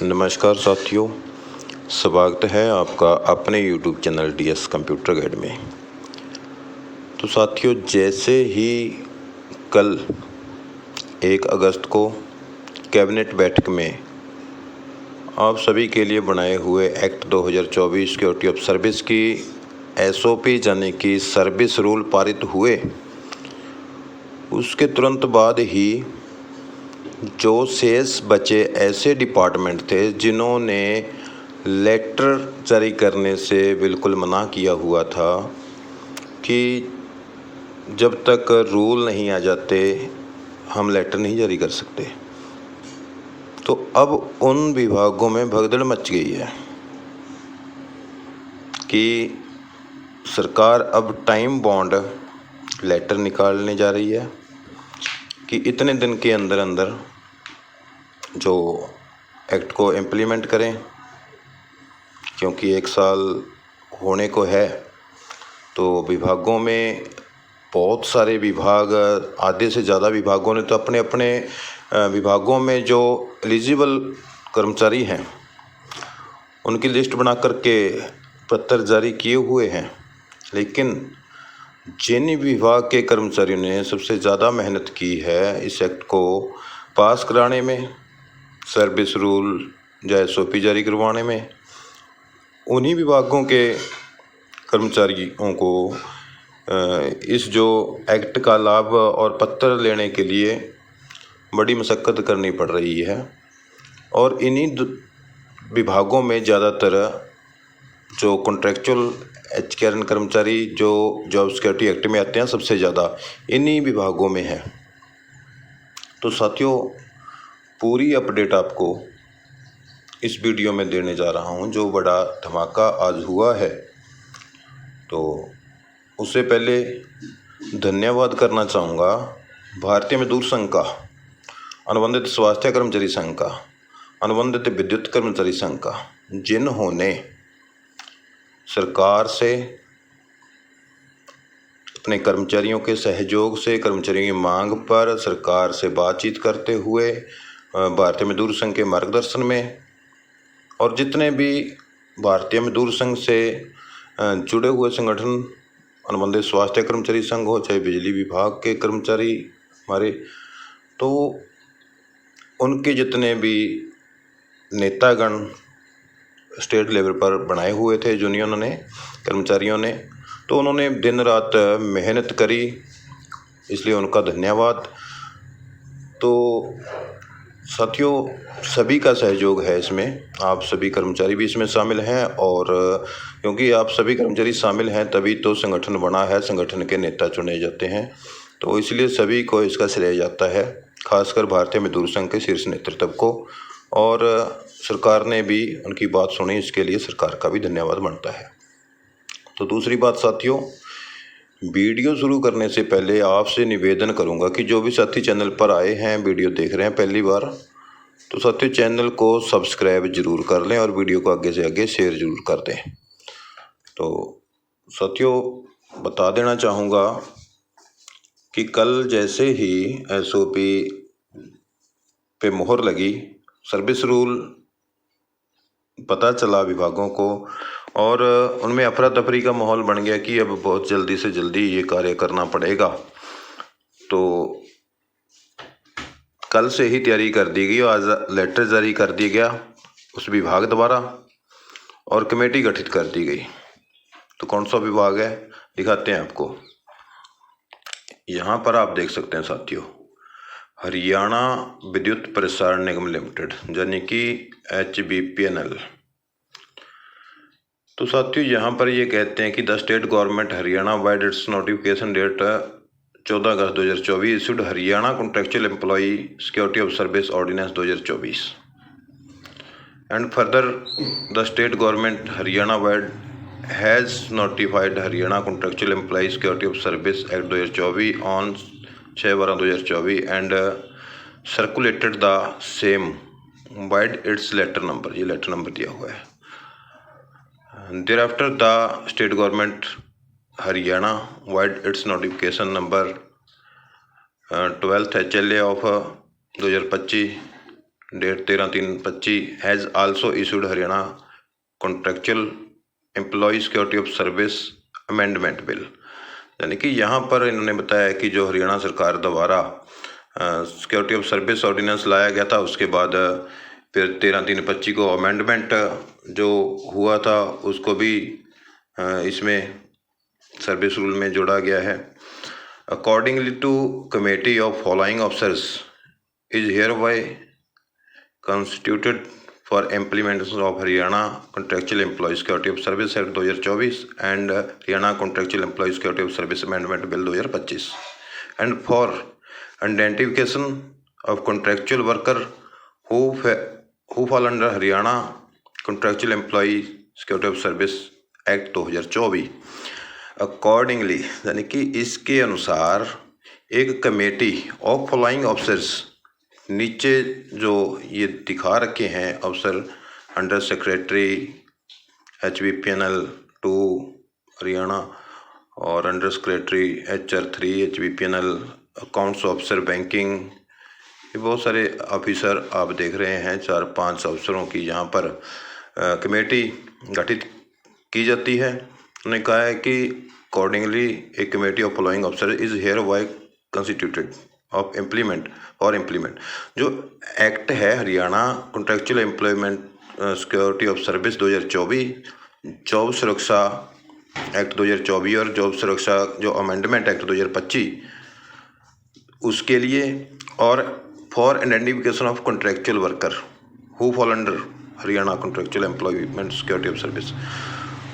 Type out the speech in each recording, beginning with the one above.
नमस्कार साथियों, स्वागत है आपका अपने YouTube channel DS computer guide में। तो साथियों, जैसे ही कल 1 अगस्त को कैबिनेट बैठक में आप सभी के लिए बनाए हुए एक्ट 2024 सिक्योरिटी ऑफ सर्विस की SOP यानी कि सर्विस रूल पारित हुए, उसके तुरंत बाद ही जो शेष बचे ऐसे डिपार्टमेंट थे जिन्होंने लेटर जारी करने से बिल्कुल मना किया हुआ था कि जब तक रूल नहीं आ जाते हम लेटर नहीं जारी कर सकते, तो अब उन विभागों में भगदड़ मच गई है कि सरकार अब टाइम बॉन्ड लेटर निकालने जा रही है कि इतने दिन के अंदर अंदर जो एक्ट को इम्प्लीमेंट करें, क्योंकि 1 साल होने को है। तो विभागों में बहुत सारे विभाग, आधे से ज़्यादा विभागों ने तो अपने अपने विभागों में जो एलिजिबल कर्मचारी हैं उनकी लिस्ट बना करके पत्र जारी किए हुए हैं, लेकिन जिन विभाग के कर्मचारियों ने सबसे ज़्यादा मेहनत की है इस एक्ट को पास कराने में, सर्विस रूल या SOP जारी करवाने में, उन्हीं विभागों के कर्मचारियों को इस जो एक्ट का लाभ और पत्र लेने के लिए बड़ी मशक्क़त करनी पड़ रही है। और इन्हीं विभागों में ज़्यादातर जो कॉन्ट्रैक्चुअल HKRN कर्मचारी जो जॉब सिक्योरिटी एक्ट में आते हैं, सबसे ज़्यादा इन्हीं विभागों में है। तो साथियों, पूरी अपडेट आपको इस वीडियो में देने जा रहा हूं, जो बड़ा धमाका आज हुआ है। तो उससे पहले धन्यवाद करना चाहूँगा भारतीय मजदूर संघ का, अनुबंधित स्वास्थ्य कर्मचारी संघ का, अनुबंधित विद्युत कर्मचारी संघ का, जिन्होंने सरकार से अपने कर्मचारियों के सहयोग से, कर्मचारियों की मांग पर सरकार से बातचीत करते हुए भारतीय मजदूर संघ के मार्गदर्शन में, और जितने भी भारतीय मजदूर संघ से जुड़े हुए संगठन, अनुबंधित स्वास्थ्य कर्मचारी संघ हो चाहे बिजली विभाग के कर्मचारी हमारे, तो उनके जितने भी नेतागण स्टेट लेवल पर बनाए हुए थे यूनियनों ने, कर्मचारियों ने, तो उन्होंने दिन रात मेहनत करी, इसलिए उनका धन्यवाद। तो साथियों, सभी का सहयोग है इसमें, आप सभी कर्मचारी भी इसमें शामिल हैं, और क्योंकि आप सभी कर्मचारी शामिल हैं तभी तो संगठन बना है, संगठन के नेता चुने जाते हैं, तो इसलिए सभी को इसका श्रेय जाता है, खासकर भारतीय मजदूर संघ के शीर्ष नेतृत्व को। और सरकार ने भी उनकी बात सुनी, इसके लिए सरकार का भी धन्यवाद बनता है। तो दूसरी बात साथियों, वीडियो शुरू करने से पहले आपसे निवेदन करूंगा कि जो भी साथी चैनल पर आए हैं, वीडियो देख रहे हैं पहली बार, तो साथियों चैनल को सब्सक्राइब जरूर कर लें और वीडियो को आगे से आगे शेयर जरूर कर दें। तो साथियों, बता देना चाहूँगा कि कल जैसे ही SOP पे मोहर लगी, सर्विस रूल पता चला विभागों को, और उनमें अफरा तफरी का माहौल बन गया कि अब बहुत जल्दी से जल्दी ये कार्य करना पड़ेगा। तो कल से ही तैयारी कर दी गई और आज लेटर जारी कर दिया गया उस विभाग द्वारा, और कमेटी गठित कर दी गई। तो कौन सा विभाग है दिखाते हैं आपको। यहाँ पर आप देख सकते हैं साथियों, हरियाणा विद्युत प्रसारण निगम लिमिटेड यानी कि HBPNL। तो साथियों, यहाँ पर ये कहते हैं कि the state government Haryana vide its notification date 14 August 2024 issued Haryana contractual employee security of service ordinance 2024 and further the state government Haryana vide has notified Haryana contractual employee security of service act 2024 on 6/12/2024 and circulated the same vide its letter number, ये letter number दिया हुआ है। Thereafter, the state government Haryana wide its notification number 12th HLA of 2025 date 13/3/25 has also issued Haryana contractual employee security of service amendment bill. यानी कि यहाँ पर इन्होंने बताया कि जो हरियाणा सरकार द्वारा सिक्योरिटी ऑफ सर्विस ऑर्डिनेंस लाया गया था, उसके बाद फिर 13/3/25 को अमेंडमेंट जो हुआ था उसको भी इसमें सर्विस रूल में जोड़ा गया है। Accordingly to committee of following officers is hereby constituted for implementation of Haryana contractual employee security of service act 2024 and Haryana contractual employee security of service amendment bill 2025 and for identification of contractual worker who fall under Haryana contractual employee security of service act 2024। Accordingly यानी कि इसके अनुसार एक committee of following officers, नीचे जो ये दिखा रखे हैं अफसर अंडर सेक्रेटरी HBPNL 2 हरियाणा और under secretary HR 3 HBPNL, accounts officer banking, ये बहुत सारे ऑफिसर आप देख रहे हैं। 4-5 अफसरों की यहाँ पर कमेटी गठित की जाती है। उन्होंने कहा है कि accordingly a committee of following officer is hereby constituted of implement जो एक्ट है Haryana contractual employment security of service 2024, job सुरक्षा एक्ट 2024 और जॉब सुरक्षा जो अमेंडमेंट एक्ट 2025 उसके लिए, और for identification of contractual worker who fall under Haryana contractual employment security of service,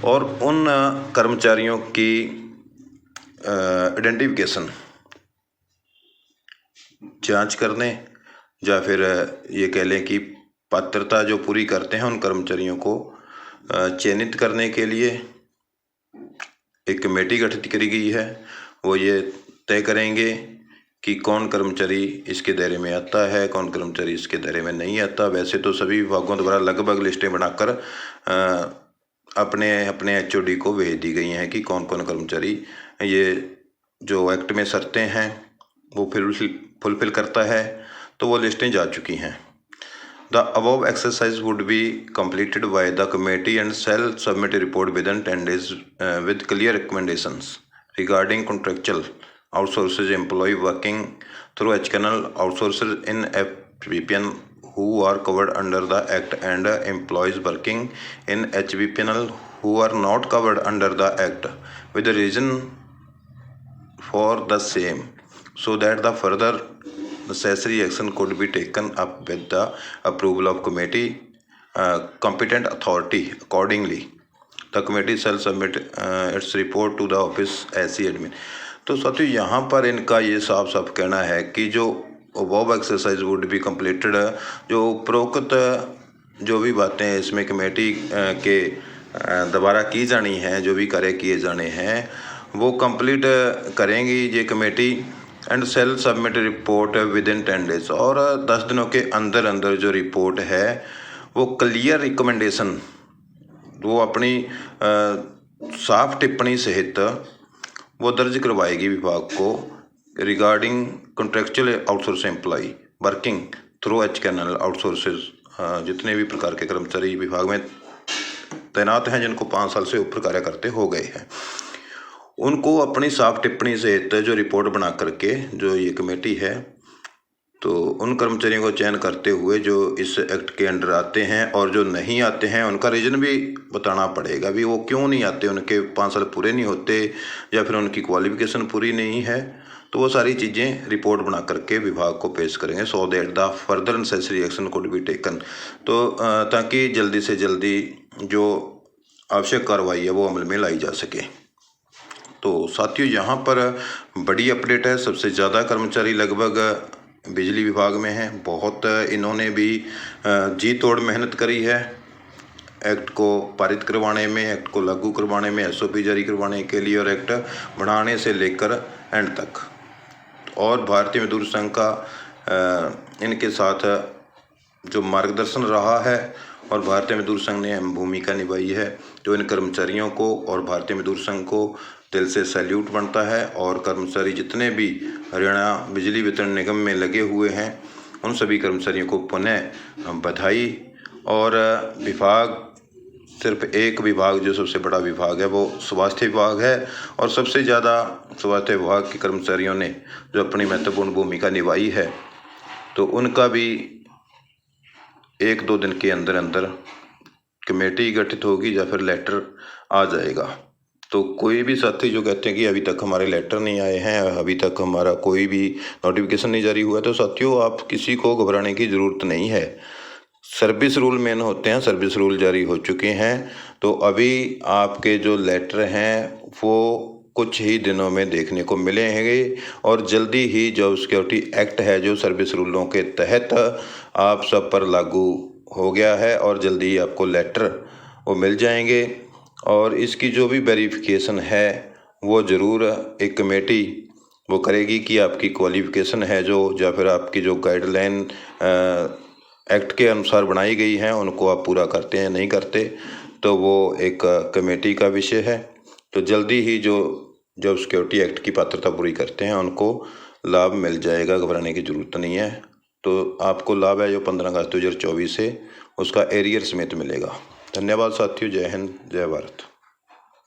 और उन कर्मचारियों की आइडेंटिफिकेशन जांच करने या फिर ये कह लें कि पात्रता जो पूरी करते हैं उन कर्मचारियों को चयनित करने के लिए एक कमेटी गठित करी गई है। वो ये तय करेंगे कि कौन कर्मचारी इसके दायरे में आता है, कौन कर्मचारी इसके दायरे में नहीं आता। वैसे तो सभी विभागों द्वारा लगभग लिस्टें बनाकर अपने अपने HOD को भेज दी गई हैं कि कौन कौन कर्मचारी ये जो एक्ट में शर्तें हैं वो फुलफिल करता है, तो वो लिस्टें जा चुकी हैं। The above exercise would be completed by the committee and shall submit a report within 10 days with clear recommendations regarding contractual outsources employee working through HCNL outsources in HBPN who are covered under the Act and employees working in HBPNL who are not covered under the Act with the reason for the same, so that the further necessary action could be taken up with the approval of committee competent authority. Accordingly, the committee shall submit its report to the office SC admin। तो साथियों यहाँ पर इनका ये साफ साफ कहना है कि जो above exercise would be completed, जो उपरोक्त जो भी बातें इसमें कमेटी के द्वारा की जानी हैं, जो भी कार्य किए जाने हैं वो कंप्लीट करेंगी ये committee and shall submit report within 10 days, और 10 दिनों के अंदर अंदर जो रिपोर्ट है वो क्लियर रिकमेंडेशन वो अपनी साफ टिप्पणी सहित वो दर्ज करवाएगी विभाग को regarding contractual outsource employee working through HCNL outsources. जितने भी प्रकार के कर्मचारी विभाग में तैनात हैं जिनको 5 साल से ऊपर कार्य करते हो गए हैं, उनको अपनी साफ टिप्पणी सहित जो रिपोर्ट बना करके जो ये कमेटी है तो उन कर्मचारियों को चयन करते हुए जो इस एक्ट के अंडर आते हैं और जो नहीं आते हैं उनका रीज़न भी बताना पड़ेगा भी वो क्यों नहीं आते, उनके 5 साल पूरे नहीं होते या फिर उनकी क्वालिफिकेशन पूरी नहीं है, तो वो सारी चीज़ें रिपोर्ट बना करके विभाग को पेश करेंगे so that the further necessary action could be taken, तो ताकि जल्दी से जल्दी जो आवश्यक कार्रवाई है वो अमल में लाई जा सके। तो साथियों यहाँ पर बड़ी अपडेट है, सबसे ज़्यादा कर्मचारी लगभग बिजली विभाग में हैं। बहुत इन्होंने भी जी तोड़ मेहनत करी है एक्ट को पारित करवाने में, एक्ट को लागू करवाने में, SOP जारी करवाने के लिए और एक्ट बढ़ाने से लेकर एंड तक। और भारतीय मजदूर संघ का इनके साथ जो मार्गदर्शन रहा है और भारतीय मजदूर संघ ने अहम भूमिका निभाई है, जो इन कर्मचारियों को और भारतीय मजदूर संघ को दिल से सैल्यूट बनता है। और कर्मचारी जितने भी हरियाणा बिजली वितरण निगम में लगे हुए हैं उन सभी कर्मचारियों को पुनः बधाई। और विभाग, सिर्फ एक विभाग जो सबसे बड़ा विभाग है वो स्वास्थ्य विभाग है, और सबसे ज़्यादा स्वास्थ्य विभाग के कर्मचारियों ने जो अपनी महत्वपूर्ण भूमिका निभाई है, तो उनका भी 1-2 दिन के अंदर अंदर कमेटी गठित होगी या फिर लेटर आ जाएगा। तो कोई भी साथी जो कहते हैं कि अभी तक हमारे लेटर नहीं आए हैं, अभी तक हमारा कोई भी नोटिफिकेशन नहीं जारी हुआ, तो साथियों आप किसी को घबराने की ज़रूरत नहीं है। सर्विस रूल मेन होते हैं, सर्विस रूल जारी हो चुके हैं। तो अभी आपके जो लेटर हैं वो कुछ ही दिनों में देखने को मिलेंगे, और जल्दी ही जॉब सिक्योरिटी एक्ट है जो सर्विस रूलों के तहत आप सब पर लागू हो गया है, और जल्दी ही आपको लेटर वो मिल जाएंगे। और इसकी जो भी वेरिफिकेशन है वो ज़रूर एक कमेटी वो करेगी कि आपकी क्वालिफ़िकेशन है जो, या फिर आपकी जो गाइडलाइन एक्ट के अनुसार बनाई गई हैं उनको आप पूरा करते हैं नहीं करते, तो वो एक कमेटी का विषय है। तो जल्दी ही जो जॉब सिक्योरिटी एक्ट की पात्रता पूरी करते हैं उनको लाभ मिल जाएगा, घबराने की ज़रूरत नहीं है। तो आपको लाभ है जो 15 अगस्त 2024 से उसका एरियर समेत मिलेगा। धन्यवाद साथियों, जय हिंद, जय भारत।